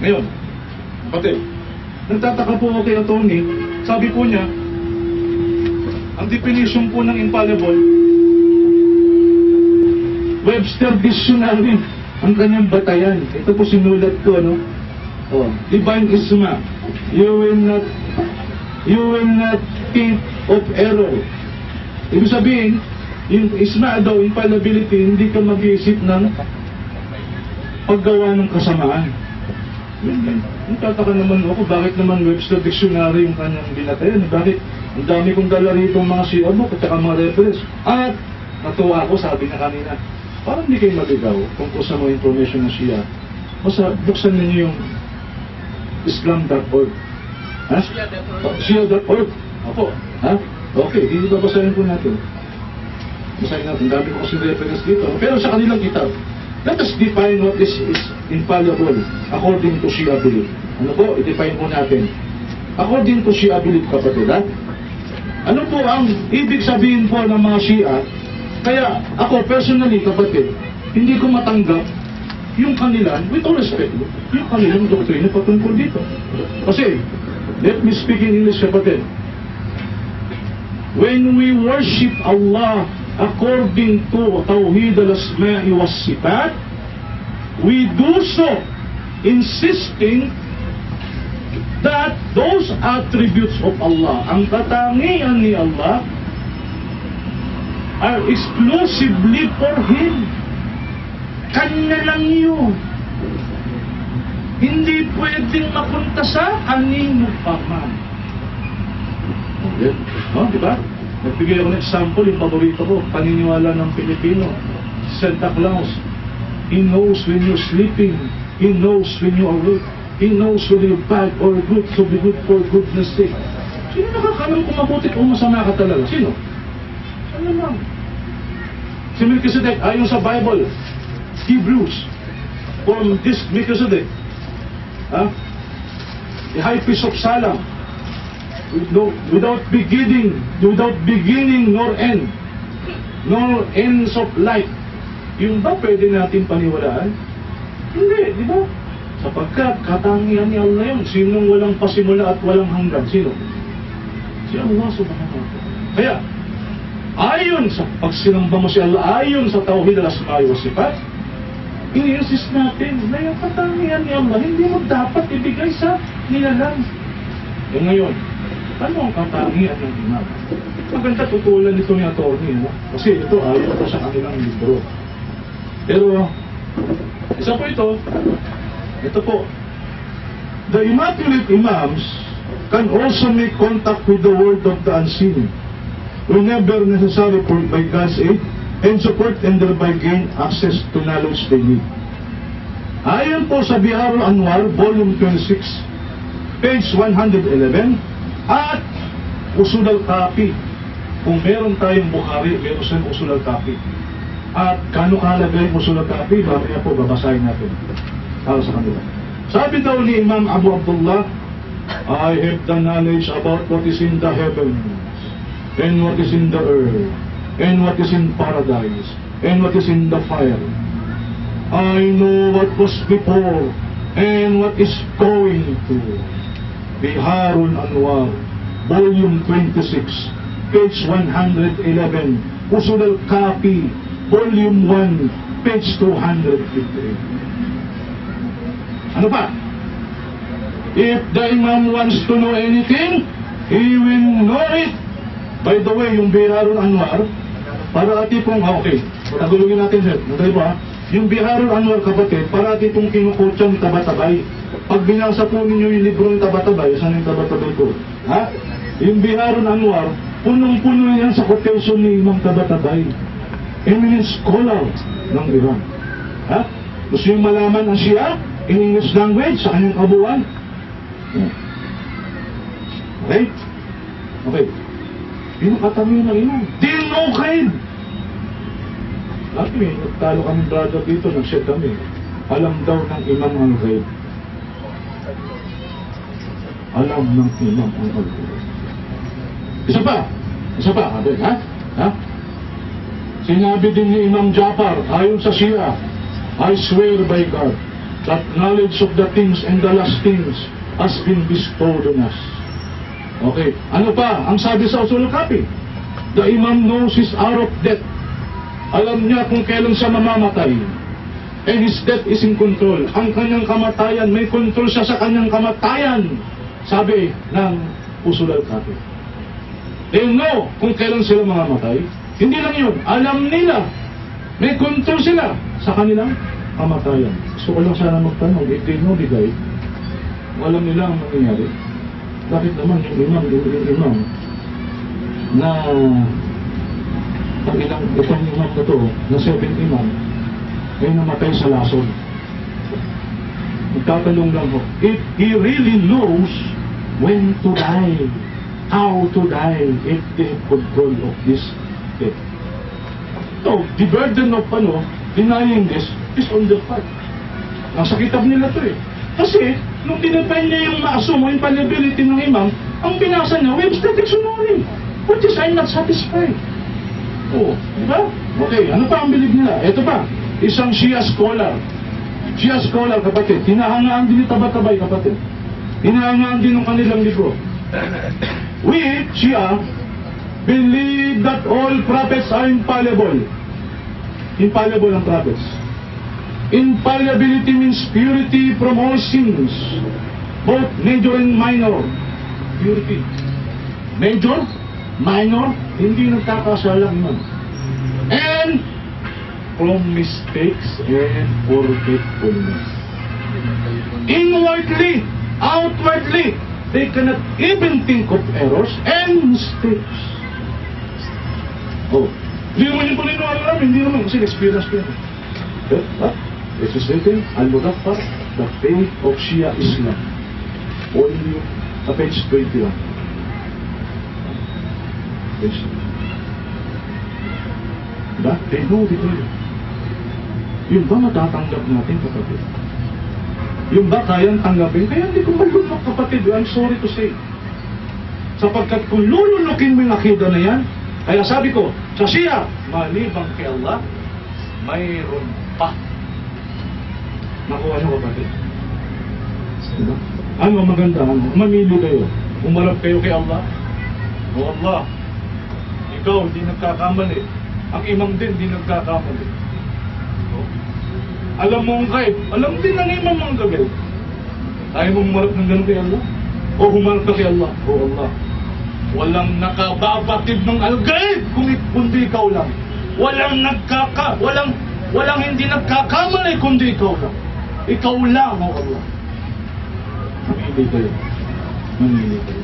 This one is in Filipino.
Ngayon, pati, nagtataka po ako kay attorney, sabi po niya, ang definition po ng infallible, Webster Dictionary, ang kanyang batayan. Ito po sinulat ko, no? Oh, divine isma. You will not think of error. Ibig sabihin, yung isma daw, infallibility, hindi ka mag-iisip ng paggawa ng kasamaan. Nagtataka naman ako, bakit naman Webster Dictionary yung kanyang binatayan? Bakit? Ang dami kong dala rito mga CR book at saka mga reference. At natuwa ako, sabi na kanina, parang hindi kayo magigaw tungkol sa mga information ng Shia. Basta buksan ninyo yung islam.org. Ha? Shia.org. Opo. Ha? Okay, hindi babasahin po natin. Basahin natin. Dami ko kasi reference dito. Pero sa kanilang kitab, let us define what is infallible according to Shia belief. Ano po? I-define po natin. According to Shia belief, kapatid, ha? Ano po ang ibig sabihin po ng mga Shia? Kaya ako personally, kapatid, hindi ko matanggap yung kanilang, with all respect, yung kanilang doktrina patungkol dito. Kasi, let me speak in English, kapatid. When we worship Allah according to Tawhid al-Asma'i was-Sifat, we do so insisting that those attributes of Allah, ang katangian ni Allah, are exclusively for Him. Kanya lang yun. Hindi pwedeng mapunta sa kanino pa man. Okay? Oh, diba? Nagbigay ako ng example, yung paborito ko, paniniwala ng Pilipino, Santa Claus. He knows when you're sleeping. He knows when you are awake. He knows whether you're bad or good, so be good for goodness sake. Sino nakakalam kung mabuti o masama ka talaga? Sino? Ano lang? Si Melchizedek, ayon sa Bible, Hebrews, from this Melchizedek, the high priest of Salem, without beginning nor end, nor ends of life. Yung ba pwede natin paniwalaan? Hindi, di ba? Sapagkat katangian ni Allah yun. Sinong walang pasimula at walang hanggan? Sino? Si Allah subhanahu wa ta'ala. Kaya, ayon sa pagsinamba mo si Allah, ayon sa Tawhid al-Asma'i was-Sifat, ini-insist natin na yung katangian ni Allah hindi mo dapat ibigay sa nilalang. E ngayon, ano ang katangian ng Imam? Maganda tutulan nito ni attorney, no? Kasi ito ayon ito sa kanilang libro. Pero, isa po ito po, the Immaculate Imams can also make contact with the world of the unseen whenever necessary by God's aid and support and thereby gain access to knowledge they need. Ayon po sa Bihar al-Anwar, Volume 26, page 111, at Usul al-Kafi. Kung meron tayong Bukhari, meron siyang Usul al-Kafi. At kano kalagay Usul al-Kafi, mamaya po babasahin natin para sa kanila. Sabi daw ni Imam Abu Abdullah, I have the knowledge about what is in the heavens, and what is in the earth, and what is in paradise, and what is in the fire. I know what was before, and what is going to. Biharul Anwar, Volume 26, page 111, Usul al-Kafi, Volume 1, page 258. Ano pa? If the Imam wants to know anything, he will know it. By the way, yung Biharul Anwar, para ati pong, okay, tagulugin natin sir, nagay ba? Yung Biharul Anwar, kapatid, para ati pong kinukutsan tabatabay. Pag binasa po ninyo yung libro ng tabatabay, saan yung tabatabay ko? Ha? Yung Biharul Anwar, punong-puno yan sa quotation ni Imam Tabatabay. Eminent scholar ng Iran. Ha? Gusto yung malaman ang Shia in English language sa kanyang kabuuan? Okay? Okay. Yung katangian ng Imam. Dinukid! Lagi, nagtalo kami brother dito, nag-share kami. Alam daw ng Imam ang ghaib. Alam ng Imam ang ghaib. Isa pa, ha? Ha? Sinabi din ni Imam Jafar, ayon sa Shia, I swear by God, that knowledge of the things and the last things has been bestowed on us. Okay, ano pa ang sabi sa usul al-Kafi? The Imam knows his hour of death. Alam niya kung kailan siya mamamatay. And his death is in control. Ang kanyang kamatayan, may control siya sa kanyang kamatayan. Sabi ng usul al-Kafi. They know kung kailan sila mamamatay. Hindi lang yun, alam nila. May control sila sa kanilang kamatayan. Gusto ko lang sana magtanong, if they know the guy, alam nila ang mangyayari. Bakit naman yung imam na itong imam na to, na 7 imam, ay namatay sa lason. Magtatanong lang ho, if he really knows when to die, how to die, if they have control of this death. So, the burden of denying this is on the part. Nasa kitab nila to eh. Kasi, nung dinepend niya yung ma-assume yung infallibility ng imam, ang binasa niya, Webster Dictionary, which is I'm not satisfied. Oh, di ba? Okay, ano pa ang bilib nila? Ito pa, isang Shia scholar. Shia scholar, kapatid. Hinahangaan din ni Tabatabay, kapatid. Hinahangaan din ng kanilang libro. We, Shia, believe that all prophets are infallible. Infallible ang prophets. Infallibility means purity from all sins, both major and minor. Purity. Major, minor, hindi nagkakasala naman. And from mistakes and forgetfulness. Inwardly, outwardly, they cannot even think of errors and mistakes. Oh, hindi naman yung paniniwala namin, hindi naman kasi experience ko yan. But it is written, Al-Mudaffar, the faith of Shia Islam. Only page 21. Page. Diba? They know the truth. Yung ba matatanggap natin, kapatid? Yung ba kayang tanggapin? Kaya hindi ko malunok, kapatid. I'm sorry to say. Sapagkat kung lulunukin mo yung akida na yan, kaya sabi ko, sa Shia, malibang kay Allah, mayroon pa. Nakuha niyo, kapatid? Diba? Ano maganda? Mamili kayo. Umarap kayo kay Allah. O Allah, ikaw hindi nagkakamali. Ang imam din hindi nagkakamali. O, alam mo ang gaib. Alam din ng imam ang gaib. Ayaw mo umarap ng ganun kay Allah? O humarap ka kay Allah? O Allah, walang nakababatid ng al-gaib kundi ikaw lang. Walang hindi nagkakamali kundi ikaw lang. Ikaw lang, O Allah. Mamili kayo. Mamili kayo.